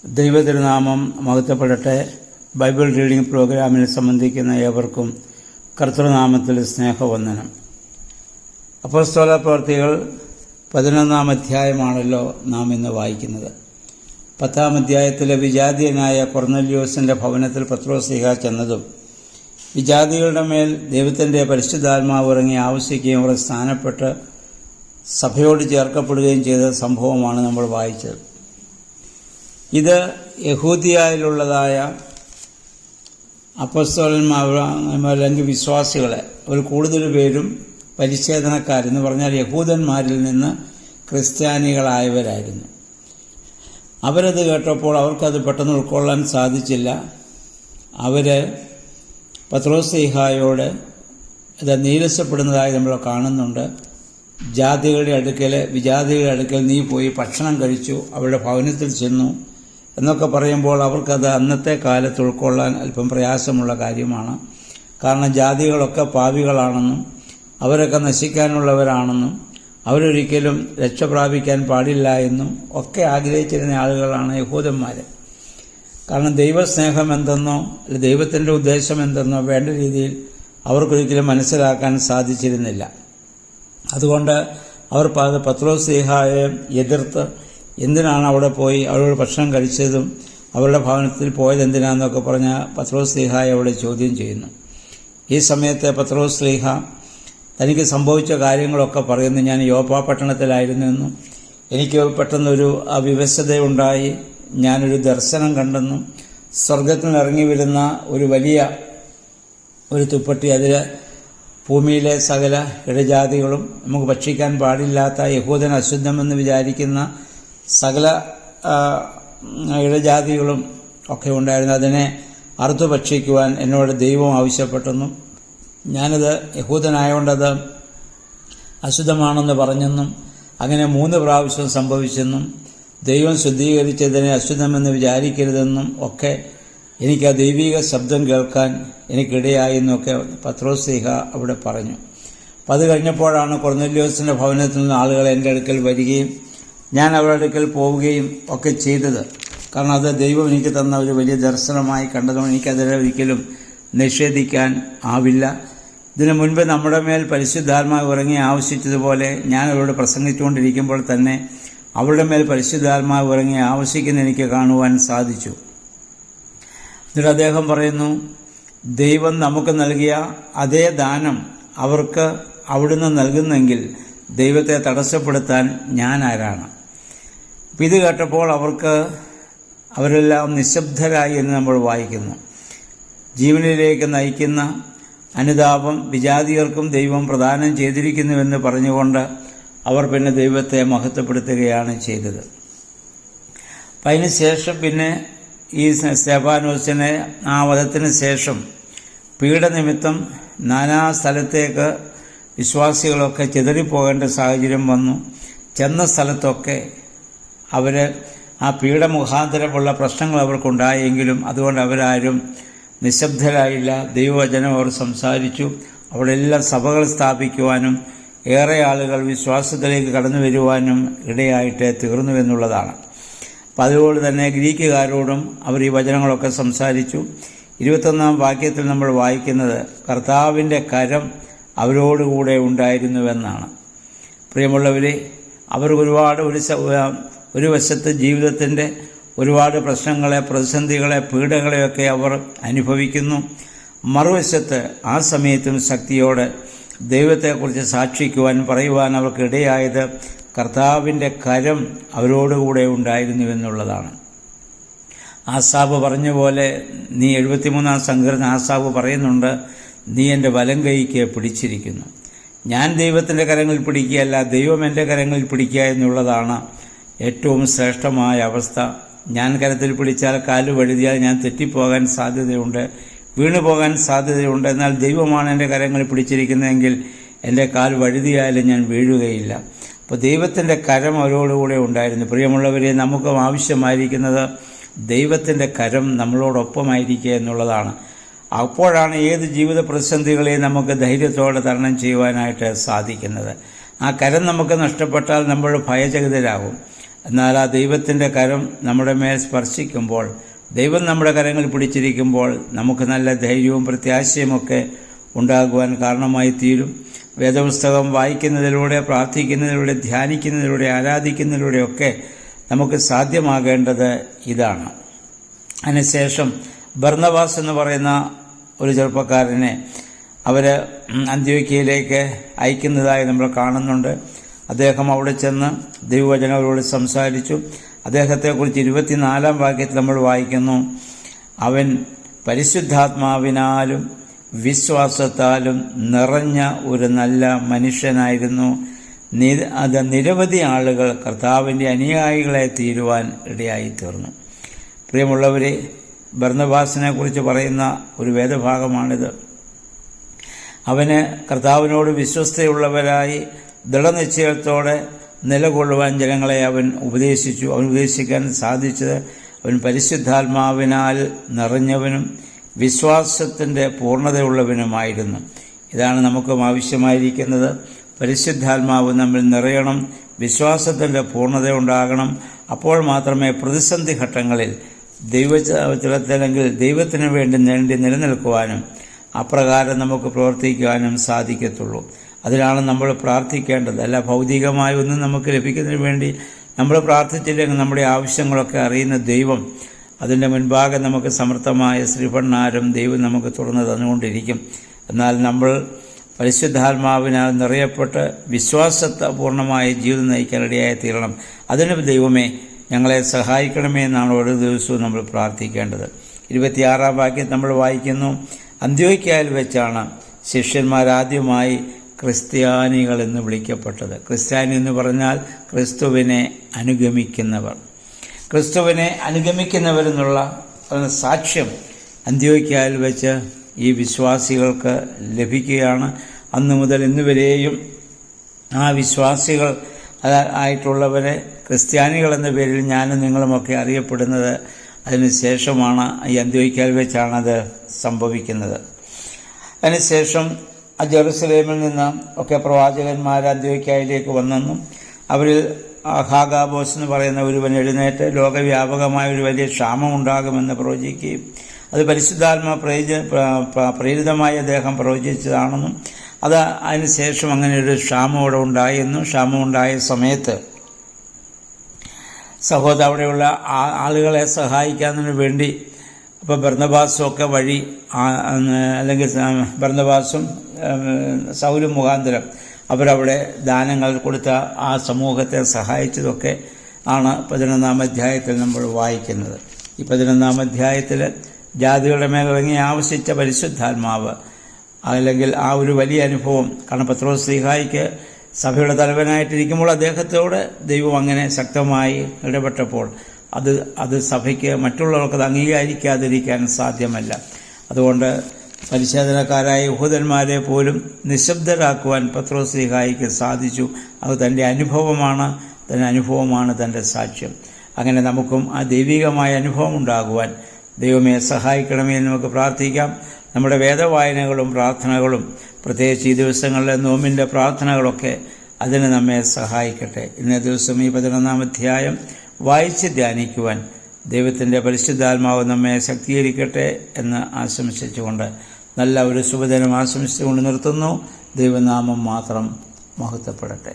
ദൈവതിരുനാമം മഹത്വപ്പെടട്ടെ. Bible reading പ്രോഗ്രാമിൽ സംബന്ധിക്കുന്ന ഏവർക്കും കർത്തൃനാമത്തിൽ സ്നേഹവന്ദനം. അപ്പോസ്തല പ്രവൃത്തികൾ 11-ാം അധ്യായമാണല്ലോ നാം ഇന്ന് വായിക്കുന്നത്. 10-ാം അധ്യായത്തിലെ വിജാതീയനായ കൊർന്നല്യോസിൻ്റെ ഭവനത്തിൽ പത്രോസ്ലീഹ ചെന്നതും വിജാതികളുടെ മേൽ ദൈവത്തിൻ്റെ പരിശുദ്ധാത്മാവ് ഇറങ്ങി ആവശ്യിക്കുകയും അവർ സ്ഥാനപ്പെട്ട് സഭയോട് ചേർക്കപ്പെടുകയും ചെയ്ത സംഭവമാണ് നമ്മൾ വായിച്ചത്. ഇത് യഹൂദിയയിലുള്ളതായ അപ്പോസ്തലന്മാർ അല്ലെങ്കിൽ വിശ്വാസികളെ അവർ കൂടുതൽ പേരും പരിച്ഛേദനക്കാരെന്ന് പറഞ്ഞാൽ യഹൂദന്മാരിൽ നിന്ന് ക്രിസ്ത്യാനികളായവരായിരുന്നു. അവരത് കേട്ടപ്പോൾ അവർക്കത് പെട്ടെന്ന് ഉൾക്കൊള്ളാൻ സാധിച്ചില്ല. അവർ പത്രോസ്ലീഹായോട് ഇത് നീരസപ്പെടുന്നതായി നമ്മൾ കാണുന്നുണ്ട്. വിജാതികളുടെ അടുക്കൽ നീ പോയി ഭക്ഷണം കഴിച്ചു, അവരുടെ ഭവനത്തിൽ ചെന്നു എന്നൊക്കെ പറയുമ്പോൾ അവർക്കത് അന്നത്തെ കാലത്ത് ഉൾക്കൊള്ളാൻ അല്പം പ്രയാസമുള്ള കാര്യമാണ്. കാരണം ജാതികളൊക്കെ പാപികളാണെന്നും അവരൊക്കെ നശിക്കാനുള്ളവരാണെന്നും അവരൊരിക്കലും രക്ഷ പ്രാപിക്കാൻ പാടില്ല എന്നും ഒക്കെ ആഗ്രഹിച്ചിരുന്ന ആളുകളാണ് യഹൂദന്മാർ. കാരണം ദൈവസ്നേഹം എന്തെന്നോ അല്ലെ ദൈവത്തിൻ്റെ ഉദ്ദേശം എന്തെന്നോ വേണ്ട രീതിയിൽ അവർക്കൊരിക്കലും മനസ്സിലാക്കാൻ സാധിച്ചിരുന്നില്ല. അതുകൊണ്ട് അവർ പത്രോസ്ലീഹായെ എതിർത്ത് എന്തിനാണ് അവിടെ പോയി അവരോട് ഭക്ഷണം കഴിച്ചതും അവരുടെ ഭവനത്തിൽ പോയത് എന്തിനാണെന്നൊക്കെ പറഞ്ഞ് പത്രോസ്ലീഹായെ അവിടെ ചോദ്യം ചെയ്യുന്നു. ഈ സമയത്ത് പത്രോസ്ലീഹ തനിക്ക് സംഭവിച്ച കാര്യങ്ങളൊക്കെ പറയുന്നു. ഞാൻ യോപ്പ പട്ടണത്തിലായിരുന്നു എന്നും എനിക്ക് പെട്ടെന്നൊരു വിവശതയുണ്ടായി, ഞാനൊരു ദർശനം കണ്ടെന്നും സ്വർഗത്തിൽ നിന്ന് ഇറങ്ങി വരുന്ന ഒരു വലിയ ഒരു തുപ്പട്ടി, അതിൽ ഭൂമിയിലെ സകല ഇടജാതികളും നമുക്ക് ഭക്ഷിക്കാൻ പാടില്ലാത്ത യഹൂദൻ അശുദ്ധമെന്ന് വിചാരിക്കുന്ന സകല ഇടജാതികളും ഒക്കെ ഉണ്ടായിരുന്നു. അതിനെ അറുത്തു ഭക്ഷിക്കുവാൻ എന്നോട് ദൈവം ആവശ്യപ്പെട്ടെന്നും ഞാനത് യഹൂദനായതുകൊണ്ടത് അശുദ്ധമാണെന്ന് പറഞ്ഞെന്നും അങ്ങനെ 3 പ്രാവശ്യം സംഭവിച്ചെന്നും ദൈവം ശുദ്ധീകരിച്ചതിനെ അശുദ്ധമെന്ന് വിചാരിക്കരുതെന്നും ഒക്കെ എനിക്ക് ആ ദൈവിക ശബ്ദം കേൾക്കാൻ എനിക്കിടയായി എന്നൊക്കെ പത്രോസ്ലീഹ അവിടെ പറഞ്ഞു. അപ്പം അത് കഴിഞ്ഞപ്പോഴാണ് കൊർന്നല്യോസിൻ്റെ ഭവനത്തിൽ നിന്ന് ആളുകൾ എൻ്റെ അടുക്കൽ വരികയും ഞാൻ അവരുടെ അടുക്കൽ പോവുകയും ഒക്കെ ചെയ്തത്. കാരണം അത് ദൈവം എനിക്ക് തന്ന ഒരു വലിയ ദർശനമായി കണ്ടതുകൊണ്ട് എനിക്കതിനെ ഒരിക്കലും നിഷേധിക്കാൻ ആവില്ല. ഇതിനു മുൻപ് നമ്മുടെ മേൽ പരിശുദ്ധാത്മാവ് ഇറങ്ങി ആവശ്യിച്ചതുപോലെ ഞാൻ അവരോട് പ്രസംഗിച്ചുകൊണ്ടിരിക്കുമ്പോൾ തന്നെ അവരുടെ മേൽ പരിശുദ്ധാത്മാവ് ഇറങ്ങി ആവശ്യിക്കുന്ന എനിക്ക് കാണുവാൻ സാധിച്ചു. എന്നിട്ട് അദ്ദേഹം പറയുന്നു, ദൈവം നമുക്ക് നൽകിയ അതേ ദാനം അവർക്ക് അവിടുന്ന് നൽകുന്നെങ്കിൽ ദൈവത്തെ തടസ്സപ്പെടുത്താൻ ഞാൻ ആരാണ്? ഇത് കേട്ടപ്പോൾ അവരെല്ലാം നിശബ്ദരായി എന്ന് നമ്മൾ വായിക്കുന്നു. ജീവനിലേക്ക് നയിക്കുന്ന അനുതാപം വിജാതിയർക്കും ദൈവം പ്രദാനം ചെയ്തിരിക്കുന്നുവെന്ന് പറഞ്ഞുകൊണ്ട് അവർ പിന്നെ ദൈവത്തെ മഹത്വപ്പെടുത്തുകയാണ് ചെയ്തത്. അപ്പം അതിന് ശേഷം പിന്നെ ഈ സ്തെഫാനോസിനെ ആ വധത്തിന് ശേഷം പീഡനിമിത്തം നാനാ സ്ഥലത്തേക്ക് വിശ്വാസികളൊക്കെ ചിതറിപ്പോകേണ്ട സാഹചര്യം വന്നു. ചെന്ന സ്ഥലത്തൊക്കെ അവർ ആ പീഡമുഖാന്തരമുള്ള പ്രശ്നങ്ങൾ അവർക്കുണ്ടായെങ്കിലും അതുകൊണ്ട് അവരാരും നിശബ്ദരായില്ല. ദൈവവചനം അവർ സംസാരിച്ചു. അവിടെ എല്ലാം സഭകൾ സ്ഥാപിക്കുവാനും ഏറെ ആളുകൾ വിശ്വാസത്തിലേക്ക് കടന്നു വരുവാനും ഇടയായിട്ട് തീർന്നുവെന്നുള്ളതാണ്. അപ്പം അതുപോലെ തന്നെ ഗ്രീക്കുകാരോടും അവർ ഈ വചനങ്ങളൊക്കെ സംസാരിച്ചു. 21-ാം വാക്യത്തിൽ നമ്മൾ വായിക്കുന്നത് കർത്താവിൻ്റെ കരം അവരോടുകൂടെ ഉണ്ടായിരുന്നുവെന്നാണ്. പ്രിയമുള്ളവരെ, അവർ ഒരു വശത്ത് ജീവിതത്തിൻ്റെ ഒരുപാട് പ്രശ്നങ്ങളെ, പ്രതിസന്ധികളെ, പീഡകളെയൊക്കെ അവർ അനുഭവിക്കുന്നു. മറുവശത്ത് ആ സമയത്തും ശക്തിയോടെ ദൈവത്തെക്കുറിച്ച് സാക്ഷിക്കുവാൻ പറയുവാൻ അവർക്കിടയായത് കർത്താവിൻ്റെ കരം അവരോടുകൂടെ ഉണ്ടായിരുന്നുവെന്നുള്ളതാണ്. ആസാബ് പറഞ്ഞ പോലെ, നീ 73-ാം സങ്കീർത്തനം ആസാബ് പറയുന്നുണ്ട്, നീ എൻ്റെ വലം കൈക്ക് പിടിച്ചിരിക്കുന്നു. ഞാൻ ദൈവത്തിൻ്റെ കരങ്ങളിൽ പിടിക്കുകയല്ല, ദൈവം എൻ്റെ കരങ്ങളിൽ പിടിക്കുക എന്നുള്ളതാണ് ഏറ്റവും ശ്രേഷ്ഠമായ അവസ്ഥ. ഞാൻ കരത്തിൽ പിടിച്ചാൽ കാല് വഴുതിയാൽ ഞാൻ തെറ്റിപ്പോകാൻ സാധ്യതയുണ്ട്, വീണുപോകാൻ സാധ്യതയുണ്ട്. എന്നാൽ ദൈവമാണ് എൻ്റെ കരങ്ങളിൽ പിടിച്ചിരിക്കുന്നതെങ്കിൽ എൻ്റെ കാൽ വഴുതിയാലും ഞാൻ വീഴുകയില്ല. അപ്പോൾ ദൈവത്തിൻ്റെ കരം അവരോടുകൂടെ ഉണ്ടായിരുന്നു. പ്രിയമുള്ളവരെ, നമുക്ക് ആവശ്യമായിരിക്കുന്നത് ദൈവത്തിൻ്റെ കരം നമ്മളോടൊപ്പമായിരിക്കുക എന്നുള്ളതാണ്. അപ്പോഴാണ് ഏത് ജീവിത പ്രതിസന്ധികളെയും നമുക്ക് ധൈര്യത്തോടെ തരണം ചെയ്യുവാനായിട്ട് സാധിക്കുന്നത്. ആ കരം നമുക്ക് നഷ്ടപ്പെട്ടാൽ നമ്മൾ ഭയചകിതരാകും. എന്നാൽ ആ ദൈവത്തിൻ്റെ കരം നമ്മുടെ മേൽ സ്പർശിക്കുമ്പോൾ, ദൈവം നമ്മുടെ കരങ്ങൾ പിടിച്ചിരിക്കുമ്പോൾ നമുക്ക് നല്ല ധൈര്യവും പ്രത്യാശയുമൊക്കെ ഉണ്ടാകുവാൻ കാരണമായി തീരും. വേദപുസ്തകം വായിക്കുന്നതിലൂടെ, പ്രാർത്ഥിക്കുന്നതിലൂടെ, ധ്യാനിക്കുന്നതിലൂടെ, ആരാധിക്കുന്നതിലൂടെയൊക്കെ നമുക്ക് സാധ്യമാകേണ്ടത് ഇതാണ്. അതിനുശേഷം ബർന്നബാസ് എന്ന് പറയുന്ന ഒരു ചെറുപ്പക്കാരനെ അവർ അന്ത്യോക്യയിലേക്ക് അയക്കുന്നതായി നമ്മൾ കാണുന്നുണ്ട്. അദ്ദേഹം അവിടെ ചെന്ന് ദൈവവചനങ്ങളോട് സംസാരിച്ചു. അദ്ദേഹത്തെക്കുറിച്ച് 24-ാം വാക്യത്തിൽ നമ്മൾ വായിക്കുന്നു, അവൻ പരിശുദ്ധാത്മാവിനാലും വിശ്വാസത്താലും നിറഞ്ഞ ഒരു നല്ല മനുഷ്യനായിരുന്നു. അത് നിരവധി ആളുകൾ കർത്താവിൻ്റെ അനുയായികളെ തീരുവാൻ ഇടയായിത്തീർന്നു. പ്രിയമുള്ളവരെ, ബർന്നബാസിനെ കുറിച്ച് പറയുന്ന ഒരു വേദഭാഗമാണിത്. അവന് കർത്താവിനോട് വിശ്വസ്തയുള്ളവരായി ദൃഢനിശ്ചയത്തോടെ നിലകൊള്ളുവാൻ ജനങ്ങളെ അവൻ ഉപദേശിച്ചു. അവൻ ഉപദേശിക്കാൻ സാധിച്ചത് അവൻ പരിശുദ്ധാത്മാവിനാൽ നിറഞ്ഞവനും വിശ്വാസത്തിൻ്റെ പൂർണ്ണതയുള്ളവനുമായിരുന്നു. ഇതാണ് നമുക്കും ആവശ്യമായിരിക്കുന്നത്. പരിശുദ്ധാത്മാവ് നമ്മൾ നിറയണം, വിശ്വാസത്തിൻ്റെ പൂർണ്ണത ഉണ്ടാകണം. അപ്പോൾ മാത്രമേ പ്രതിസന്ധി ഘട്ടങ്ങളിൽ ദൈവത്തിലെങ്കിൽ ദൈവത്തിന് വേണ്ടി നിലനിൽക്കുവാനും അപ്രകാരം നമുക്ക് പ്രവർത്തിക്കുവാനും സാധിക്കത്തുള്ളൂ. അതിനാണ് നമ്മൾ പ്രാർത്ഥിക്കേണ്ടത്. അല്ല ഭൗതികമായ ഒന്നും നമുക്ക് ലഭിക്കുന്നതിന് വേണ്ടി നമ്മൾ പ്രാർത്ഥിച്ചില്ലെങ്കിൽ നമ്മുടെ ആവശ്യങ്ങളൊക്കെ അറിയുന്ന ദൈവം അതിൻ്റെ മുൻപാകെ നമുക്ക് സമർത്ഥമായ ശ്രീഭണ്ണാരം ദൈവം നമുക്ക് തുറന്നു തന്നുകൊണ്ടിരിക്കും. എന്നാൽ നമ്മൾ പരിശുദ്ധാത്മാവിനാൽ നിറയപ്പെട്ട് വിശ്വാസത്തെ പൂർണ്ണമായ ജീവിതം നയിക്കാനിടയായി തീരണം. അതിന് ദൈവമേ ഞങ്ങളെ സഹായിക്കണമേ എന്നാണ് ഓരോ ദിവസവും നമ്മൾ പ്രാർത്ഥിക്കേണ്ടത്. 26-ാം വാക്യം നമ്മൾ വായിക്കുന്നു, അന്ത്യോക്യയിൽ വെച്ചാണ് ശിഷ്യന്മാരാദ്യമായി ക്രിസ്ത്യാനികൾ എന്ന് വിളിക്കപ്പെട്ടത്. ക്രിസ്ത്യാനി എന്ന് പറഞ്ഞാൽ ക്രിസ്തുവിനെ അനുഗമിക്കുന്നവർ. ക്രിസ്തുവിനെ അനുഗമിക്കുന്നവരെന്നുള്ള സാക്ഷ്യം അന്ത്യോക്യയിൽ വെച്ച് ഈ വിശ്വാസികൾക്ക് ലഭിക്കുകയാണ്. അന്നു മുതൽ ഇന്നുവരെയും ആ വിശ്വാസികൾ ആയിട്ടുള്ളവരെ ക്രിസ്ത്യാനികൾ എന്ന പേരിൽ ഞാനും നിങ്ങളുമൊക്കെ അറിയപ്പെടുന്നത് അതിനുശേഷമാണ്. ഈ അന്ത്യോക്യയിൽ വെച്ചാണത് സംഭവിക്കുന്നത്. അതിനുശേഷം ജെറുസലേമിൽ നിന്ന് ഒക്കെ പ്രവാചകന്മാർ അന്ത്യോക്യയിലേക്ക് വന്നെന്നും അവരിൽ ഹാഗാബോസ് എന്ന് പറയുന്ന ഒരുവൻ എഴുന്നേറ്റ് ലോകവ്യാപകമായ ഒരു വലിയ ക്ഷാമം ഉണ്ടാകുമെന്ന് പ്രവചിക്കുകയും അത് പരിശുദ്ധാത്മാ പ്രേരിതമായി അദ്ദേഹം പ്രവചിച്ചതാണെന്നും അത് അതിനുശേഷം അങ്ങനെ ഒരു ക്ഷാമം ഇവിടെ ഉണ്ടായെന്നും ക്ഷാമം ഉണ്ടായ സമയത്ത് അവിടെയുള്ള ആളുകളെ സഹായിക്കുന്നതിന് വേണ്ടി ഇപ്പോൾ ബർന്നബാസുമൊക്കെ വഴി അല്ലെങ്കിൽ ബർന്നബാസും സൗലും മുഖാന്തരം അവരവിടെ ദാനങ്ങൾ കൊടുത്ത ആ സമൂഹത്തെ സഹായിച്ചതൊക്കെ ആണ് 11-ാം അധ്യായത്തിൽ നമ്മൾ വായിക്കുന്നത്. ഈ 11-ാം അധ്യായത്തിൽ ജാതികളുടെ മേലിറങ്ങി ആവശ്യിച്ച പരിശുദ്ധാത്മാവ് അല്ലെങ്കിൽ ആ ഒരു വലിയ അനുഭവം, കാരണം പത്രോസ് ശ്ലീഹായ്ക്ക് സഭയുടെ തലവനായിട്ടിരിക്കുമ്പോൾ അദ്ദേഹത്തോട് ദൈവം അങ്ങനെ ശക്തമായി ഇടപെട്ടപ്പോൾ അത് സഭയ്ക്ക് മറ്റുള്ളവർക്ക് അംഗീകരിക്കാതിരിക്കാൻ സാധ്യമല്ല. അതുകൊണ്ട് പരിശോധനക്കാരായ യഹൂദന്മാരെ പോലും നിശബ്ദരാക്കുവാൻ പത്രോസ് ശ്ലീഹായ്ക്ക് സാധിച്ചു. അത് തൻ്റെ അനുഭവമാണ് തൻ്റെ സാക്ഷ്യം. അങ്ങനെ നമുക്കും ആ ദൈവികമായ അനുഭവം ഉണ്ടാകുവാൻ ദൈവമേ സഹായിക്കണമേ എന്ന് നമുക്ക് പ്രാർത്ഥിക്കാം. നമ്മുടെ വേദവായനകളും പ്രാർത്ഥനകളും പ്രത്യേകിച്ച് ഈ ദിവസങ്ങളിലെ നോമ്പിൻ്റെ പ്രാർത്ഥനകളൊക്കെ അതിന് നമ്മെ സഹായിക്കട്ടെ. ഇന്നേ ദിവസം ഈ 11-ാം അധ്യായം വായിച്ച് ധ്യാനിക്കുവാൻ ദൈവത്തിൻ്റെ പരിശുദ്ധാത്മാവ് നമ്മെ ശക്തീകരിക്കട്ടെ എന്ന് ആശംസിച്ചുകൊണ്ട് നല്ല ഒരു ശുഭദിനം ആശംസിച്ചുകൊണ്ട് നിർത്തുന്നു. ദൈവനാമം മാത്രം മഹത്വപ്പെടട്ടെ.